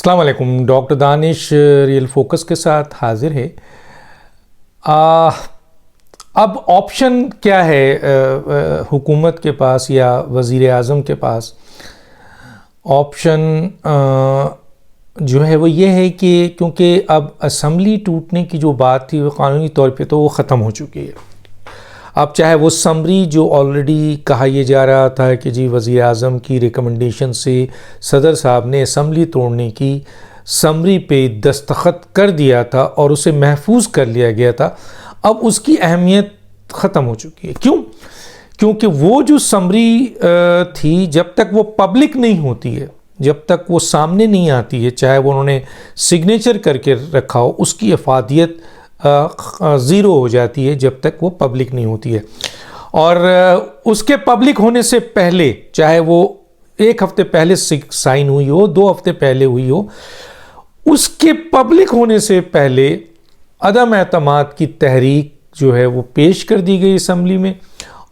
अस्सलाम वालेकुम। Doctor Danish real focus के साथ हाजिर है। अब ऑप्शन क्या है हुकूमत के पास या वज़ीर आज़म के पास? ऑप्शन जो है वो ये है कि क्योंकि अब असम्बली टूटने की जो बात थी वो कानूनी तौर पे तो वो ख़त्म हो चुकी है। अब चाहे वो समरी जो ऑलरेडी कहा यह जा रहा था कि जी वज़ीर आज़म की रिकमेंडेशन से सदर साहब ने असम्बली तोड़ने की समरी पे दस्तखत कर दिया था और उसे महफूज कर लिया गया था, अब उसकी अहमियत ख़त्म हो चुकी है। क्यों? क्योंकि वो जो समरी थी जब तक वो पब्लिक नहीं होती है, जब तक वो सामने नहीं आती है, चाहे वो उन्होंने सिग्नेचर करके रखा हो, उसकी अफादियत ज़ीरो हो जाती है जब तक वो पब्लिक नहीं होती है। और उसके पब्लिक होने से पहले, चाहे वो एक हफ़्ते पहले साइन हुई हो, 2 हफ़्ते पहले हुई हो, उसके पब्लिक होने से पहले अदम एतमाद की तहरीक जो है वो पेश कर दी गई असम्बली में।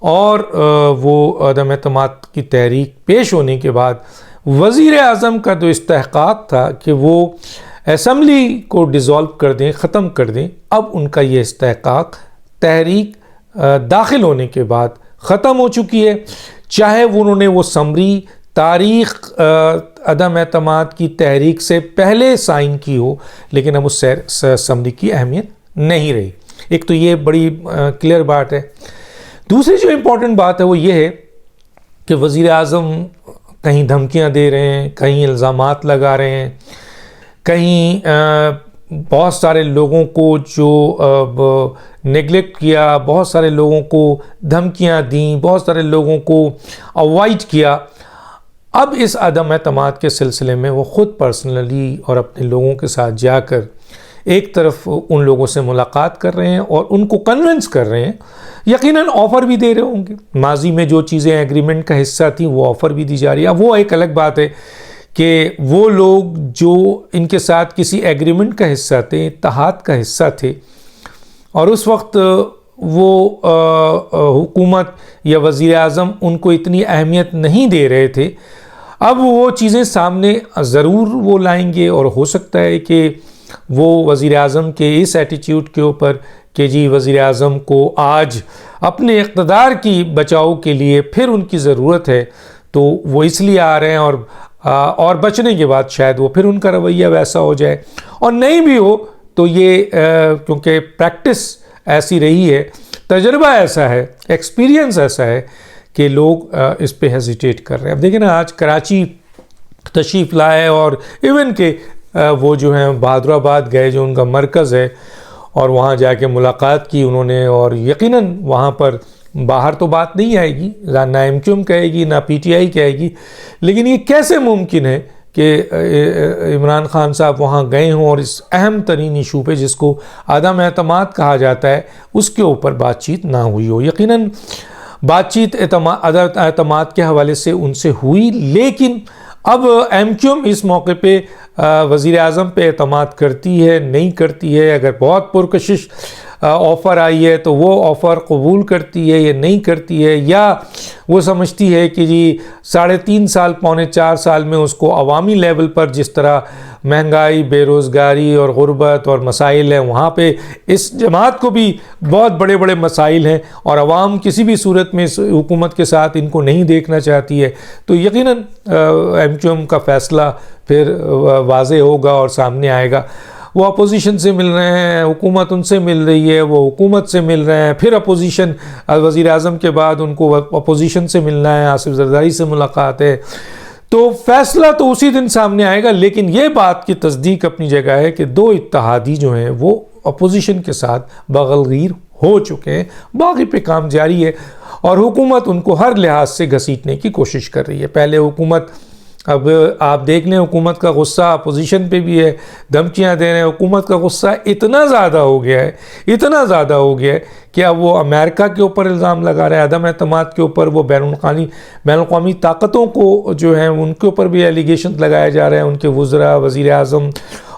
और वो अदम एतमाद की तहरीक पेश होने के बाद वज़ीर आज़म का जो इस्तेहक़ाक़ था कि वो असम्बली को डिज़ोल्व कर दें, ख़त्म कर दें, अब उनका ये इस्तेहक़ाक़ तहरीक दाखिल होने के बाद ख़त्म हो चुकी है। चाहे वो उन्होंने वो समरी तारीख़ अदम एतमाद की तहरीक से पहले साइन की हो, लेकिन अब उस समरी की अहमियत नहीं रही। एक तो ये बड़ी क्लियर बात है। दूसरी जो इम्पोर्टेंट बात है वो ये है कि वज़ीर आज़म कहीं धमकियाँ दे रहे हैं, कहीं इल्ज़ामात लगा रहे हैं, कहीं बहुत सारे लोगों को जो नेगलेक्ट किया, बहुत सारे लोगों को धमकियाँ दी, बहुत सारे लोगों को अवॉइड किया। अब इस अदम एतमाद के सिलसिले में वो ख़ुद पर्सनली और अपने लोगों के साथ जाकर एक तरफ उन लोगों से मुलाकात कर रहे हैं और उनको कन्विंस कर रहे हैं। यकीनन ऑफ़र भी दे रहे होंगे, माजी में जो चीज़ें एग्रीमेंट का हिस्सा थी वो ऑफ़र भी दी जा रही है। अब वो एक अलग बात है कि वो लोग जो इनके साथ किसी एग्रीमेंट का हिस्सा थे, इत्तेहाद का हिस्सा थे, और उस वक्त वो हुकूमत या वज़ीर आज़म उनको इतनी अहमियत नहीं दे रहे थे, अब वो चीज़ें सामने ज़रूर वो लाएंगे। और हो सकता है कि वो वज़ीर आज़म के इस एटीट्यूड के ऊपर कि जी वज़ीर आज़म को आज अपने इक़्तिदार की बचाव के लिए फिर उनकी ज़रूरत है, तो वो इसलिए आ रहे हैं, और बचने के बाद शायद वो फिर उनका रवैया वैसा हो जाए। और नहीं भी हो तो ये क्योंकि प्रैक्टिस ऐसी रही है, तजर्बा ऐसा है, एक्सपीरियंस ऐसा है कि लोग इस पे हेजिटेट कर रहे हैं। अब देखिए ना, आज कराची तशरीफ़ लाए और इवन के वो जो हैं बहादुराबाद गए जो उनका मरकज़ है, और वहाँ जाके मुलाकात की उन्होंने। और यकीनन वहाँ पर बाहर तो बात नहीं आएगी, ना एमक्यूएम कहेगी ना पीटीआई कहेगी, लेकिन ये कैसे मुमकिन है कि इमरान खान साहब वहाँ गए हों और इस अहम तरीन इशू पे जिसको अदम एतमाद कहा जाता है उसके ऊपर बातचीत ना हुई हो। यकीनन बातचीत अदम एतमाद के हवाले से उनसे हुई, लेकिन अब एमक्यूएम इस मौके पे वज़ीर आज़म पे एतमाद करती है नहीं करती है। अगर बहुत पुरकशिश ऑफ़र आई है तो वो ऑफ़र कबूल करती है या नहीं करती है, या वो समझती है कि जी 3.5 साल पौने 4 साल में उसको अवामी लेवल पर जिस तरह महंगाई, बेरोज़गारी और गुर्बत और मसाइल हैं, वहाँ पे इस जमात को भी बहुत बड़े बड़े मसाइल हैं और अवाम किसी भी सूरत में इस हुकूमत के साथ इनको नहीं देखना चाहती है, तो यकीनन एमक्यूएम का फ़ैसला फिर वाज़े होगा और सामने आएगा। वो अपोजिशन से मिल रहे हैं, हुकूमत उनसे मिल रही है, वो हुकूमत से मिल रहे हैं, फिर अपोजिशन वज़ीर आज़म के बाद उनको अपोजिशन से मिलना है, आसिफ ज़रदारी से मुलाकात है, तो फ़ैसला तो उसी दिन सामने आएगा। लेकिन ये बात की तस्दीक अपनी जगह है कि 2 इत्तेहादी जो हैं वो अपोजिशन के साथ बगलगीर हो चुके हैं, बाकी पे काम जारी है और हुकूमत उनको हर लिहाज से घसीटने की कोशिश कर रही है। पहले हुकूमत, अब आप देख लें, हुकूमत का गुस्सा अपोजिशन पे भी है, धमकियां दे रहे हैं। हुकूमत का गुस्सा इतना ज़्यादा हो गया है, इतना ज़्यादा हो गया है कि अब वो अमेरिका के ऊपर इल्ज़ाम लगा रहे हैं, अदम एतमाद के ऊपर। वो बैनुल-अक़वामी ताकतों को जो हैं उनके ऊपर भी एलिगेशन लगाए जा रहे हैं, उनके वज़रा, वज़ीर आज़म,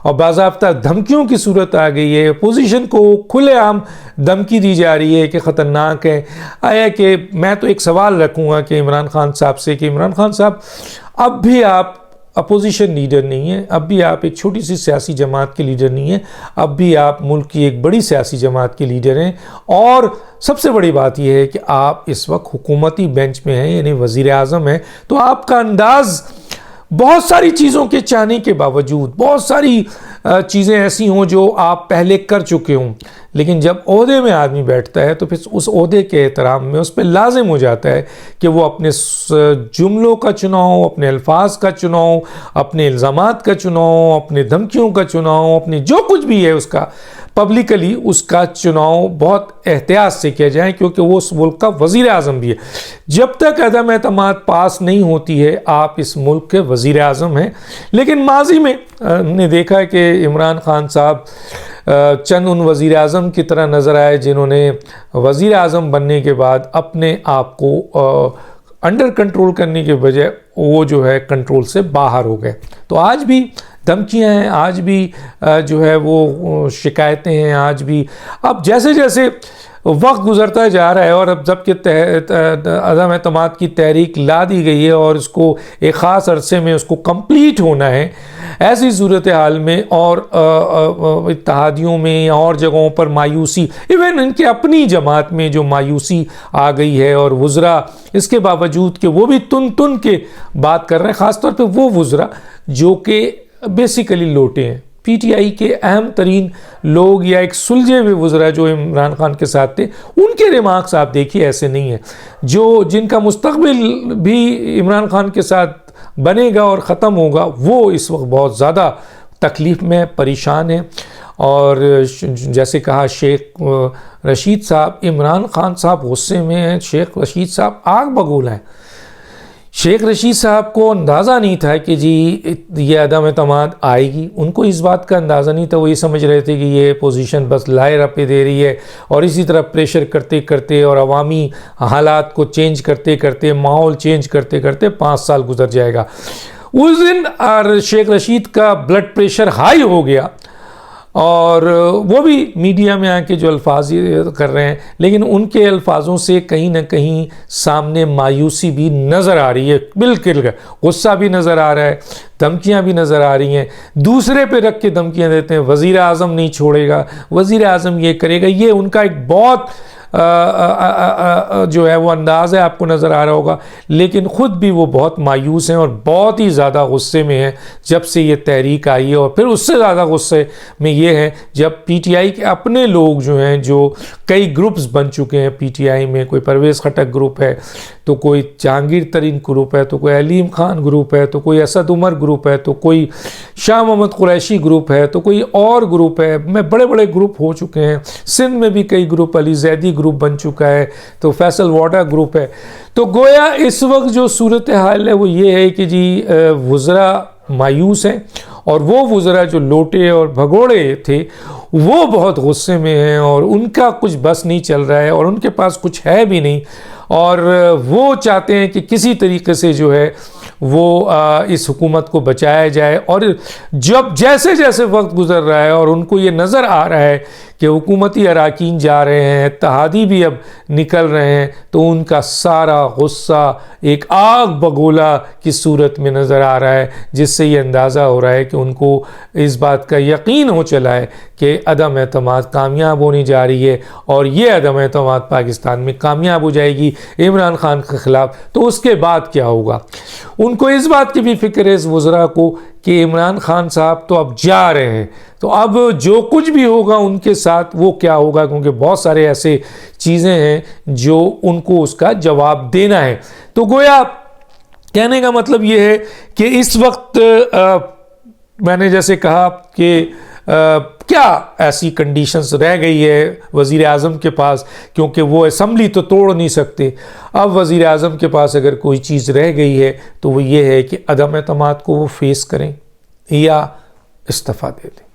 और बाज़ाब्ता धमकियों की सूरत आ गई है। अपोजिशन को खुलेआम धमकी दी जा रही है कि ख़तरनाक है। आया कि मैं तो एक सवाल रखूँगा कि इमरान खान साहब से कि इमरान खान साहब, अब भी आप अपोजिशन लीडर नहीं हैं, अब भी आप एक छोटी सी सियासी जमात के लीडर नहीं हैं, अब भी आप मुल्क की एक बड़ी सियासी जमात के लीडर हैं। और सबसे बड़ी बात यह है कि आप इस वक्त हुकूमती बेंच में हैं, यानी वज़ीर आज़म हैं। तो आपका अंदाज़ बहुत सारी चीज़ों के चाहने के बावजूद, बहुत सारी चीज़ें ऐसी हों जो आप पहले कर चुके हों, लेकिन जब ओहदे में आदमी बैठता है तो फिर उस ओहदे के एहतराम में उस पर लाजिम हो जाता है कि वो अपने जुमलों का चुनाव, अपने अल्फाज का चुनाव, अपने इल्ज़ामात का चुनाव, अपने धमकियों का चुनाव, अपने जो कुछ भी है उसका पब्लिकली उसका चुनाव बहुत एहतियात से किया जाए, क्योंकि वो उस मुल्क का वज़ीर आज़म भी है। जब तक अदम एतमाद पास नहीं होती है आप इस मुल्क के वज़ीर आज़म हैं। लेकिन माजी में हमने देखा कि इमरान खान साहब चंद उन वज़ीर आज़म की तरह नज़र आए जिन्होंने वज़ीर आज़म बनने के बाद अपने आप को अंडर कंट्रोल करने के बजाय वो जो है कंट्रोल से बाहर हो गए। तो आज भी धमकियां हैं, आज भी जो है वो शिकायतें हैं, आज भी। अब जैसे जैसे वक्त गुजरता जा रहा है और अब जबकि अदम एतमाद की तहरीक ला दी गई है और इसको एक ख़ास अरसे में उसको कंप्लीट होना है, ऐसी सूरत हाल में और इत्तेहादियों में या और जगहों पर मायूसी, इवन इनके अपनी जमात में जो मायूसी आ गई है और वुज़रा इसके बावजूद कि वो भी तुन तुन के बात कर रहे हैं, ख़ासतौर पर वो वुज़रा जो कि बेसिकली लोटे हैं, पीटीआई के अहम तरीन लोग या एक सुलझे हुए वुज़रा जो इमरान खान के साथ थे, उनके रिमार्क्स आप देखिए ऐसे नहीं है। जो जिनका मुस्तकबिल भी इमरान खान के साथ बनेगा और ख़त्म होगा, वो इस वक्त बहुत ज़्यादा तकलीफ़ में परेशान है। और जैसे कहा शेख रशीद साहब, इमरान खान साहब गुस्से में हैं, शेख रशीद साहब आग बगूला है। शेख रशीद साहब को अंदाज़ा नहीं था कि जी ये अदम एतमाद आएगी, उनको इस बात का अंदाज़ा नहीं था। वो ये समझ रहे थे कि ये पोजीशन बस लाए रपे दे रही है और इसी तरह प्रेशर करते करते और अवामी हालात को चेंज करते करते, माहौल चेंज करते करते 5 साल गुजर जाएगा। उस दिन शेख रशीद का ब्लड प्रेशर हाई हो गया और वो भी मीडिया में आके जो अल्फाज कर रहे हैं, लेकिन उनके अल्फाजों से कहीं ना कहीं सामने मायूसी भी नज़र आ रही है, बिल्कुल गुस्सा भी नज़र आ रहा है, धमकियां भी नज़र आ रही हैं। दूसरे पे रख के धमकियां देते हैं, वज़ीर आज़म नहीं छोड़ेगा, वज़ीर आज़म ये करेगा। ये उनका एक बहुत जो है वो अंदाज़ है, आपको नज़र आ रहा होगा, लेकिन ख़ुद भी वो बहुत मायूस हैं और बहुत ही ज़्यादा गुस्से में हैं जब से ये तहरीक आई है। और फिर उससे ज़्यादा गुस्से में ये है जब पीटीआई के अपने लोग जो हैं, जो कई ग्रुप्स बन चुके हैं पीटीआई में, कोई परवेज़ खटक ग्रुप है, तो कोई जहांगीर तरीन ग्रुप है, तो कोई अलीम खान ग्रुप है, तो कोई असद उमर ग्रुप है, तो कोई शाह मोहम्मद कुरैशी ग्रुप है, तो कोई और ग्रुप है। में बड़े बड़े ग्रुप हो चुके हैं, सिंध में भी कई ग्रुप, अली जैदी ग्रुप बन चुका है, तो फैसल वाडा ग्रुप है। तो गोया इस वक्त जो सूरत हाल है वो ये है कि जी वुज़रा मायूस हैं और वो वुज़रा जो लोटे और भगोड़े थे वो बहुत गुस्से में हैं और उनका कुछ बस नहीं चल रहा है और उनके पास कुछ है भी नहीं, और वो चाहते हैं कि किसी तरीके से जो है वो इस हुकूमत को बचाया जाए। और जब जैसे जैसे वक्त गुजर रहा है और उनको ये नज़र आ रहा है कि हुकूमती अरकान जा रहे हैं, इत्तेहादी भी अब निकल रहे हैं, तो उनका सारा गुस्सा एक आग बगोला की सूरत में नज़र आ रहा है, जिससे ये अंदाज़ा हो रहा है कि उनको इस बात का यकीन हो चला है कि अदम एतमाद कामयाब होने जा रही है और ये अदम एतमाद पाकिस्तान में कामयाब हो जाएगी इमरान खान के ख़िलाफ़। तो उसके बाद क्या होगा, उनको इस बात की भी फ़िक्र है इस वुज़रा को कि इमरान खान साहब तो अब जा रहे हैं, तो अब जो कुछ भी होगा उनके साथ वो क्या होगा, क्योंकि बहुत सारे ऐसे चीज़ें हैं जो उनको उसका जवाब देना है। तो गोया कहने का मतलब ये है कि इस वक्त मैंने जैसे कहा कि क्या ऐसी कंडीशंस रह गई है वज़ीर आज़म के पास, क्योंकि वो असम्बली तो तोड़ नहीं सकते। अब वज़ीर आज़म के पास अगर कोई चीज़ रह गई है तो वो ये है कि अदम एतमाद को वो फेस करें या इस्तीफ़ा दे दें।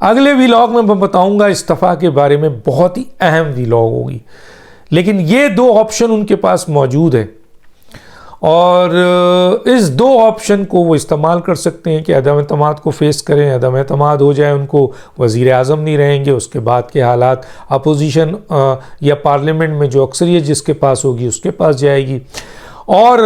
अगले व्लॉग में मैं बताऊंगा इस्तीफ़ा के बारे में, बहुत ही अहम व्लॉग होगी, लेकिन ये 2 ऑप्शन उनके पास मौजूद है और इस 2 ऑप्शन को वो इस्तेमाल कर सकते हैं कि अदम एतमाद को फेस करें, अदम एतमाद हो जाए, उनको वज़ीर आज़म नहीं रहेंगे, उसके बाद के हालात अपोजिशन या पार्लियामेंट में जो अक्सरियत जिसके पास होगी उसके पास जाएगी। और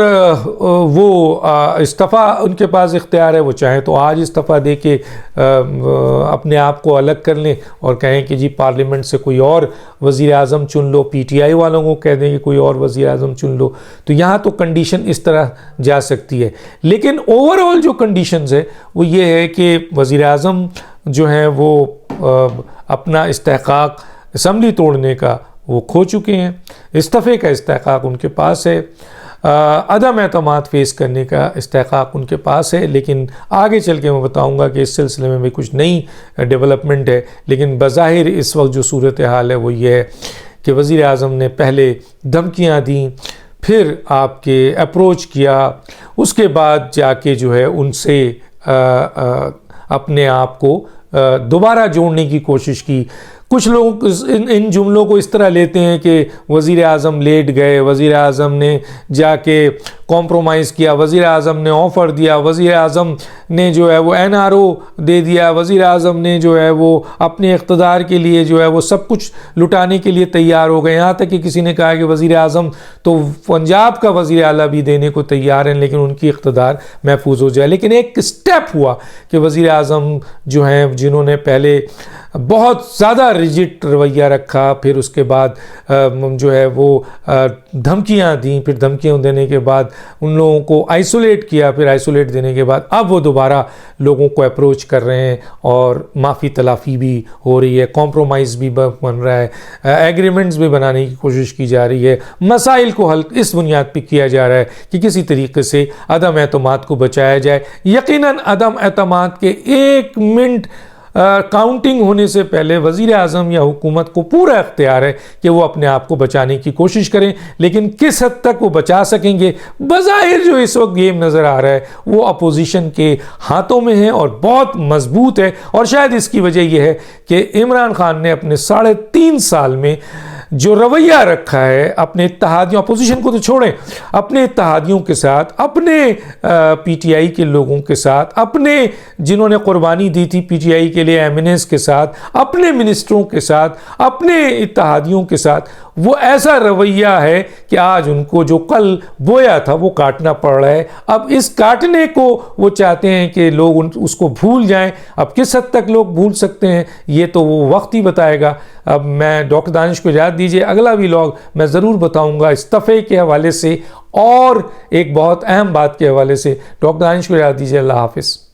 वो इस्तीफ़ा उनके पास इख्तियार है, वो चाहें तो आज इस्तीफ़ा दे के अपने आप को अलग कर लें और कहें कि जी पार्लियामेंट से कोई और वज़ीर आज़म चुन लो, पीटीआई वालों को कह दें कि कोई और वज़ीर आज़म चुन लो। तो यहाँ तो कंडीशन इस तरह जा सकती है, लेकिन ओवरऑल जो कंडीशंस है वो ये है कि वज़ीर आज़म जो हैं वो अपना इस्तेहक़ाक़ असम्बली तोड़ने का वो खो चुके हैं, इस्तीफ़े का इस्तेहक़ाक़ उनके पास है, अदम एतमाद फेस करने का इस्तेहक़ाक़ उनके पास है। लेकिन आगे चल के मैं बताऊँगा कि इस सिलसिले में भी कुछ नई डेवलपमेंट है, लेकिन बज़ाहिर इस वक्त जो सूरत हाल है वो ये है कि वज़ीर आज़म ने पहले धमकियाँ दी, फिर आपके अप्रोच किया, उसके बाद जाके जो है उनसे अपने आप को दोबारा जोड़ने की कोशिश की। कुछ लोग इन जुमलों को इस तरह लेते हैं कि वज़ीर आज़म लेट गए, वज़ीर आज़म ने जाके कॉम्प्रोमाइज़ किया, वज़ीर आज़म ने ऑफ़र दिया, वज़ीर आज़म ने जो है वो एनआरओ दे दिया, वज़ीर आज़म ने जो है वो अपने इक़्तिदार के लिए जो है वो सब कुछ लुटाने के लिए तैयार हो गए। यहाँ तक कि किसी ने कहा कि वज़ीर आज़म तो पंजाब का वज़ीर आला भी देने को तैयार हैं, लेकिन उनकी इक़्तिदार महफूज हो जाए। लेकिन एक स्टेप हुआ कि वज़ीर आज़म जो हैं, जिन्होंने पहले बहुत ज़्यादा रिजिड रवैया रखा, फिर उसके बाद जो है वो धमकियाँ दी, फिर धमकियाँ देने के बाद उन लोगों को आइसोलेट किया, फिर आइसोलेट देने के बाद अब वो दोबारा लोगों को अप्रोच कर रहे हैं और माफ़ी तलाफ़ी भी हो रही है, कॉम्प्रोमाइज़ भी बन रहा है, एग्रीमेंट्स भी बनाने की कोशिश की जा रही है, मसाइल को हल इस बुनियाद पर किया जा रहा है कि किसी तरीके से अदम एतमाद को बचाया जाए। यकीनन अदम एतमाद के 1 मिनट काउंटिंग होने से पहले वज़ीर आज़म या हुकूमत को पूरा इख्तियार है कि वो अपने आप को बचाने की कोशिश करें, लेकिन किस हद तक वो बचा सकेंगे, बज़ाहिर जो इस वक्त गेम नज़र आ रहा है वो अपोजिशन के हाथों में है और बहुत मजबूत है। और शायद इसकी वजह यह है कि इमरान खान ने अपने 3.5 साल में जो रवैया रखा है अपने इत्तेहादियों, अपोजिशन को तो छोड़ें, अपने इत्तेहादियों के साथ, अपने पीटीआई के लोगों के साथ, अपने जिन्होंने कुर्बानी दी थी पीटीआई के लिए एमएनएस के साथ, अपने मिनिस्टरों के साथ, अपने इत्तेहादियों के साथ, वो ऐसा रवैया है कि आज उनको जो कल बोया था वो काटना पड़ रहा है। अब इस काटने को वो चाहते हैं कि लोग उसको भूल जाएं। अब किस हद तक लोग भूल सकते हैं ये तो वो वक्त ही बताएगा। अब मैं डॉक्टर दानिश को इजाज़त दीजिए, अगला व्लॉग मैं ज़रूर बताऊंगा इस्तीफ़े के हवाले से और एक बहुत अहम बात के हवाले से। डॉक्टर दानिश को इजाज़त दीजिए, अल्लाह हाफ़िज़।